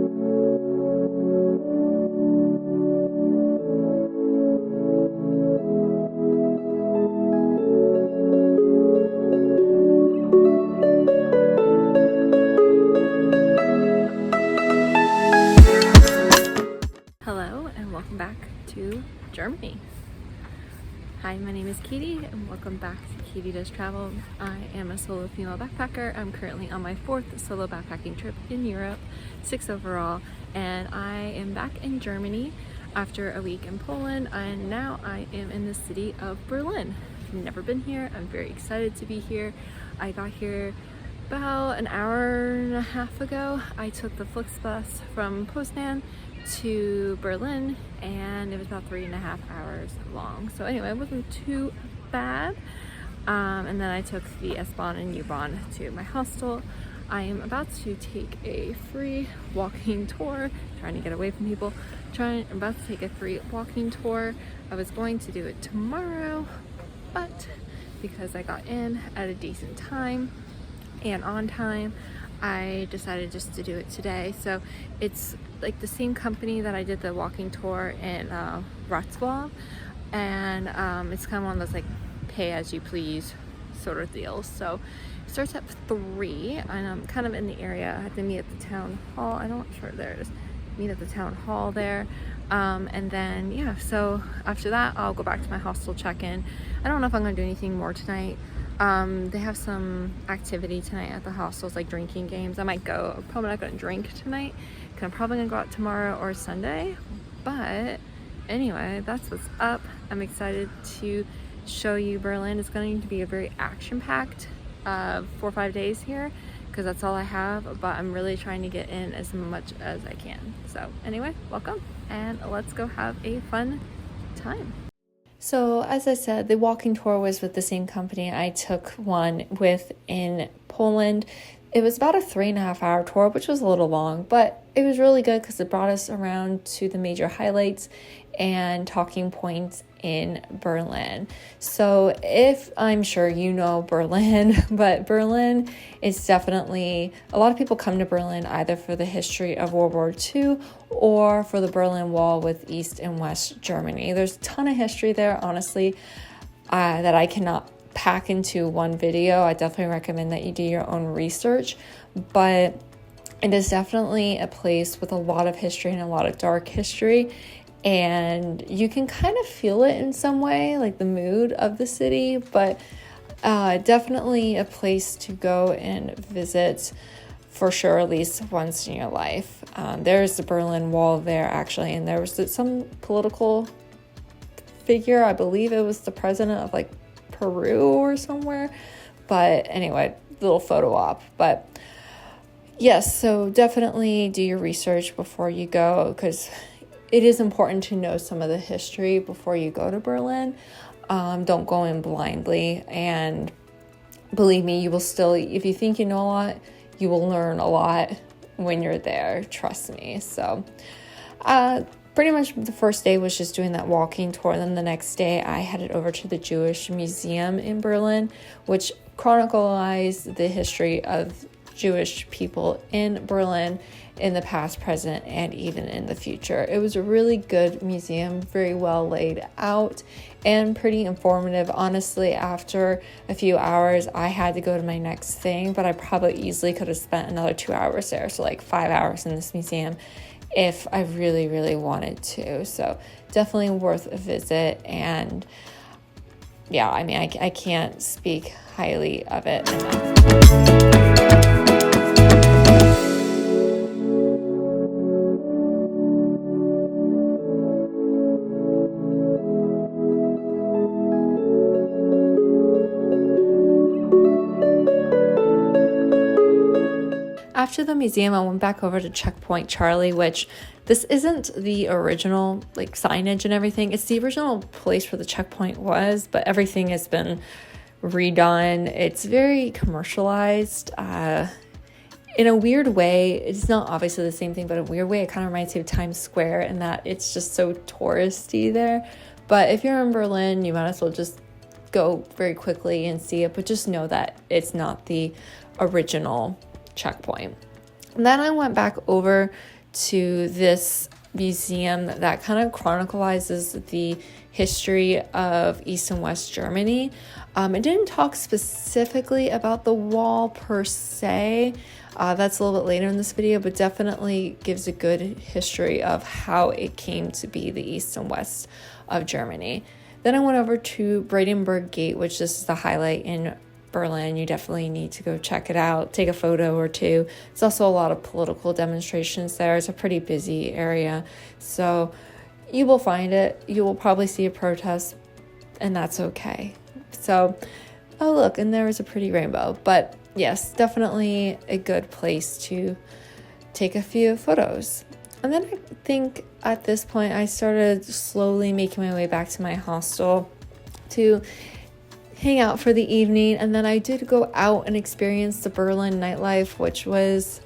Hello and welcome back to Germany. Hi, my name is Katy and welcome back to Katy Does Travel. I am a solo female backpacker. I'm currently on my 4th solo backpacking trip in Europe, 6 overall, and I am back in Germany after a week in Poland, and now I am in the city of Berlin. I've never been here. I'm very excited to be here. I got here about an hour and a half ago. I took the Flixbus from Poznan to Berlin and it was about 3.5 hours long. So anyway, it wasn't too bad. And then I took the S-Bahn and U-Bahn to my hostel. I am about to take a free walking tour, trying to get away from people. I'm about to take a free walking tour. I was going to do it tomorrow, but because I got in at a decent time and on time, I decided just to do it today. So it's like the same company that I did the walking tour in Rathaus, and it's kind of one of those like pay as you please sort of deals. So it starts at 3 and I'm kind of in the area. I have to meet at the town hall. I'm not sure, there it is. Meet at the town hall there, and then yeah, so after that I'll go back to my hostel, check in. I don't know if I'm gonna do anything more tonight. They have some activity tonight at the hostels, like drinking games. I might go. I'm probably not going to drink tonight because I'm probably going to go out tomorrow or Sunday. But anyway, that's what's up. I'm excited to show you Berlin. It's going to be a very action-packed 4 or 5 days here because that's all I have. But I'm really trying to get in as much as I can. So anyway, welcome and let's go have a fun time. So as I said, the walking tour was with the same company I took one with in Poland. It was about a 3.5 hour tour, which was a little long, but it was really good because it brought us around to the major highlights and talking points in Berlin. So if I'm sure you know Berlin, but Berlin is definitely, a lot of people come to Berlin either for the history of World War II or for the Berlin Wall with East and West Germany. There's a ton of history there, honestly, that I cannot pack into one video. I definitely recommend that you do your own research, but it is definitely a place with a lot of history and a lot of dark history. And you can kind of feel it in some way, like the mood of the city, but definitely a place to go and visit for sure, at least once in your life. There's the Berlin Wall there, actually, and there was some political figure, I believe it was the president of like Peru or somewhere, but anyway, little photo op. But yes, so definitely do your research before you go, because it is important to know some of the history before you go to Berlin. Don't go in blindly, and believe me, you will still, if you think you know a lot, you will learn a lot when you're there, trust me. So pretty much the first day was just doing that walking tour, and then the next day I headed over to the Jewish Museum in Berlin, which chronicles the history of Jewish people in Berlin in the past, present, and even in the future. It was a really good museum, very well laid out and pretty informative. Honestly, after a few hours, I had to go to my next thing, but I probably easily could have spent another 2 hours there. So like 5 hours in this museum if I really, really wanted to. So definitely worth a visit. And yeah, I mean, I can't speak highly of it enough. After the museum, I went back over to Checkpoint Charlie, which this isn't the original like signage and everything. It's the original place where the checkpoint was, but everything has been redone. It's very commercialized. In a weird way, it's not obviously the same thing, but in a weird way, it kind of reminds me of Times Square in that it's just so touristy there. But if you're in Berlin, you might as well just go very quickly and see it, but just know that it's not the original checkpoint. And then I went back over to this museum that kind of chronicles the history of East and West Germany. It didn't talk specifically about the wall per se. That's a little bit later in this video, but definitely gives a good history of how it came to be the East and West of Germany. Then I went over to Brandenburg Gate, which is the highlight in Berlin. You definitely need to go check it out, take a photo or two. It's also a lot of political demonstrations there. It's a pretty busy area, so you will find it. You will probably see a protest, and that's okay. So, oh look, and there is a pretty rainbow. But yes, definitely a good place to take a few photos. And then I think at this point I started slowly making my way back to my hostel to hang out for the evening. And then I did go out and experience the Berlin nightlife, which was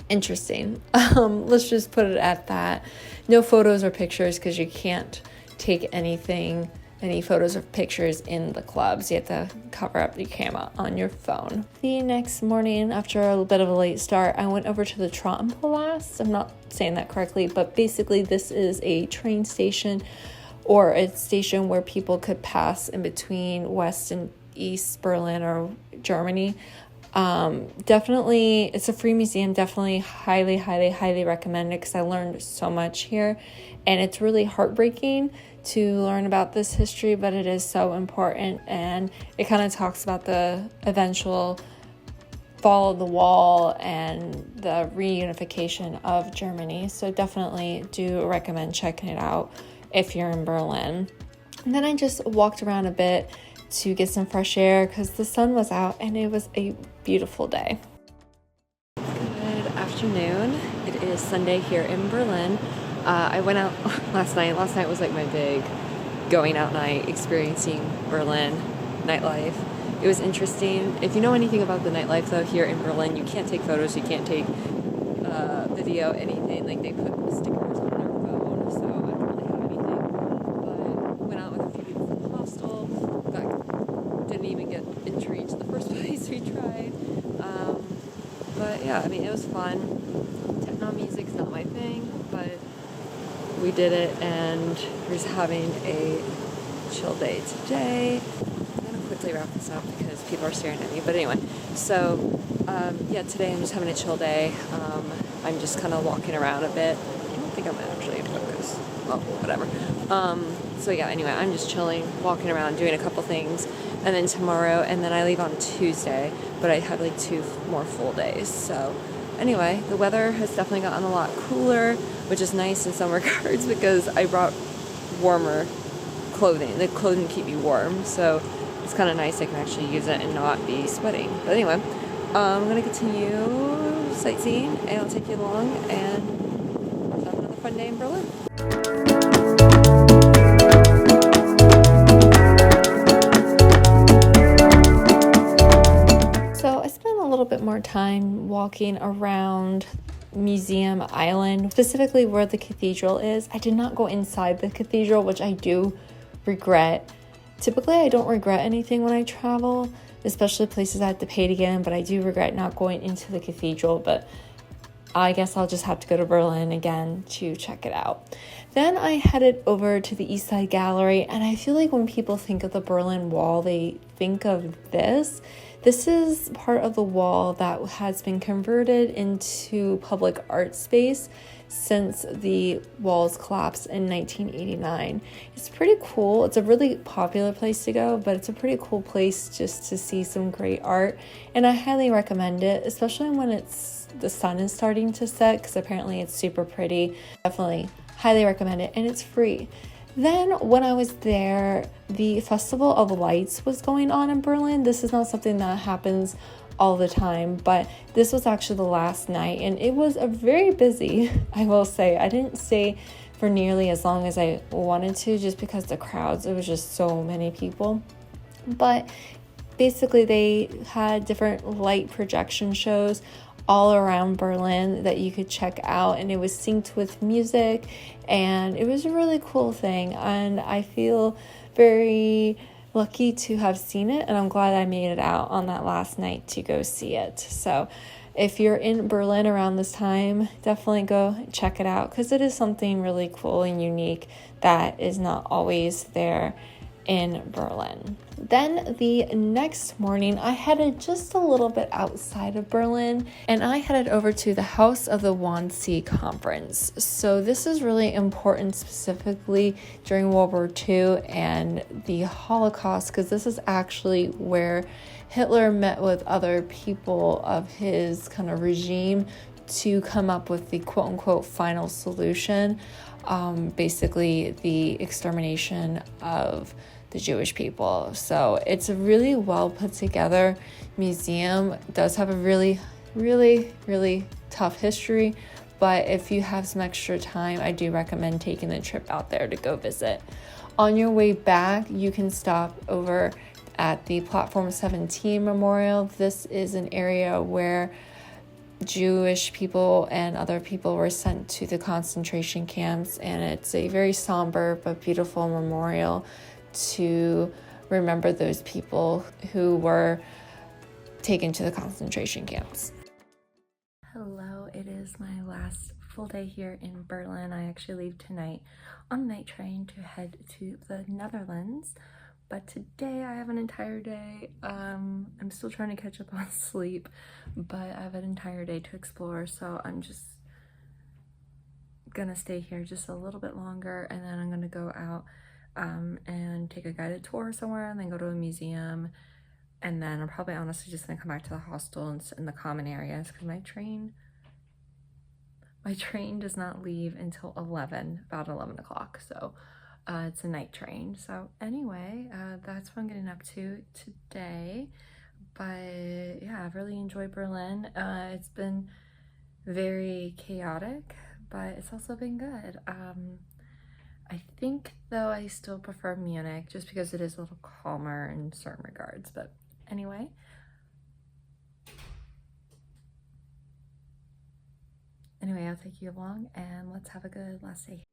interesting. Let's just put it at that. No photos or pictures because you can't take any photos or pictures in the clubs. You have to cover up the camera on your phone. The next morning, after a little bit of a late start, I went over to the Tränenpalast. I'm not saying that correctly, but basically this is a train station or a station where people could pass in between West and East Berlin or Germany. Definitely, it's a free museum. Definitely highly recommend it because I learned so much here, and it's really heartbreaking to learn about this history, but it is so important, and it kind of talks about the eventual fall of the wall and the reunification of Germany. So definitely do recommend checking it out if you're in Berlin. And then I just walked around a bit to get some fresh air because the sun was out and it was a beautiful day. Good afternoon. It is Sunday here in Berlin. I went out last night. Last night was like my big going out night, experiencing Berlin nightlife. It was interesting. If you know anything about the nightlife though, here in Berlin, you can't take photos, you can't take video, anything. Like they put stickers on their phone, so I don't really have anything. But went out with a few people from the hostel. Didn't even get entry into the first place we tried. But yeah, I mean, it was fun. Techno music's not my thing, but we did it, and we're just having a chill day today. I'm gonna quickly wrap this up because people are staring at me. But anyway, so yeah, today I'm just having a chill day. I'm just kind of walking around a bit. I don't think I'm actually in focus. Well, whatever. So yeah, anyway, I'm just chilling, walking around, doing a couple things, and then tomorrow, and then I leave on Tuesday, but I have like 2 more full days. So anyway, the weather has definitely gotten a lot cooler, which is nice in some regards because I brought warmer clothing. The clothing keep me warm, so it's kind of nice. I can actually use it and not be sweating. But anyway, I'm going to continue sightseeing, and I'll take you along and have another fun day in Berlin. So I spent a little bit more time walking around Museum Island, specifically where the cathedral is. I did not go inside the cathedral, which I do regret. Typically, I don't regret anything when I travel, especially places I have to pay to get in, but I do regret not going into the cathedral, but I guess I'll just have to go to Berlin again to check it out. Then I headed over to the East Side Gallery, and I feel like when people think of the Berlin Wall, they think of this. This is part of the wall that has been converted into public art space since the walls collapsed in 1989. It's pretty cool. It's a really popular place to go, but it's a pretty cool place just to see some great art, and I highly recommend it, especially when the sun is starting to set, because apparently it's super pretty. Definitely highly recommend it, and it's free. Then when I was there, the Festival of Lights was going on in Berlin. This is not something that happens all the time, but this was actually the last night, and it was a very busy, I will say. I didn't stay for nearly as long as I wanted to just because the crowds, it was just so many people. But basically they had different light projection shows all around Berlin that you could check out, and it was synced with music, and it was a really cool thing, and I feel very lucky to have seen it, and I'm glad I made it out on that last night to go see it. So if you're in Berlin around this time, definitely go check it out because it is something really cool and unique that is not always there in Berlin. Then the next morning, I headed just a little bit outside of Berlin and I headed over to the House of the Wannsee conference. So this is really important specifically during World War II and the Holocaust, because this is actually where Hitler met with other people of his kind of regime to come up with the quote-unquote final solution, basically the extermination of the Jewish people. So it's a really well put together museum. It does have a really tough history, but if you have some extra time, I do recommend taking the trip out there to go visit. On your way back, you can stop over at the Platform 17 Memorial. This is an area where Jewish people and other people were sent to the concentration camps, and it's a very somber but beautiful memorial to remember those people who were taken to the concentration camps. Hello, it is my last full day here in Berlin. I actually leave tonight on the night train to head to the Netherlands, but today I have an entire day. I'm still trying to catch up on sleep, but I have an entire day to explore, so I'm just gonna stay here just a little bit longer, and then I'm gonna go out and take a guided tour somewhere, and then go to a museum, and then I'm probably honestly just gonna come back to the hostel and sit in the common areas because my train does not leave until about 11 o'clock, so it's a night train. So anyway, that's what I'm getting up to today. But yeah, I've really enjoyed Berlin. It's been very chaotic, but it's also been good. I think though I still prefer Munich just because it is a little calmer in certain regards. But anyway, I'll take you along and let's have a good last day.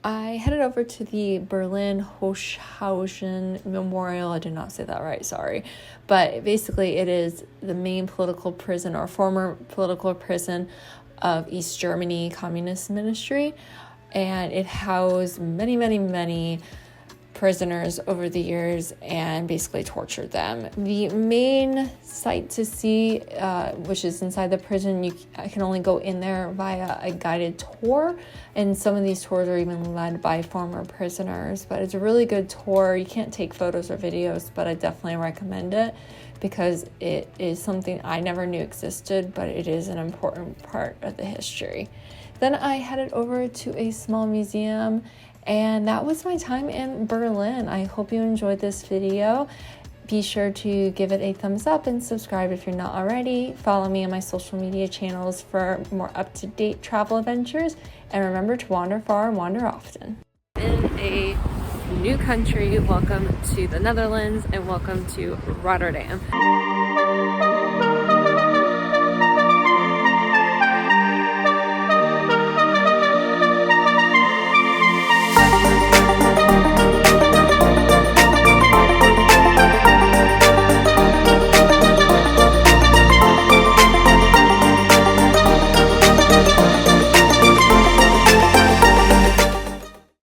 I headed over to the Berlin-Hohenschönhausen Memorial. I did not say that right, sorry. But basically it is the main political prison or former political prison of East Germany Communist Ministry. And it housed many prisoners over the years and basically tortured them. The main site to see, which is inside the prison, I can only go in there via a guided tour, and some of these tours are even led by former prisoners, but it's a really good tour. You can't take photos or videos, but I definitely recommend it because it is something I never knew existed, but it is an important part of the history. Then I headed over to a small museum, and that was my time in Berlin. I hope you enjoyed this video. Be sure to give it a thumbs up and subscribe if you're not already. Follow me on my social media channels for more up-to-date travel adventures. And remember to wander far and wander often. In a new country, welcome to the Netherlands and welcome to Rotterdam.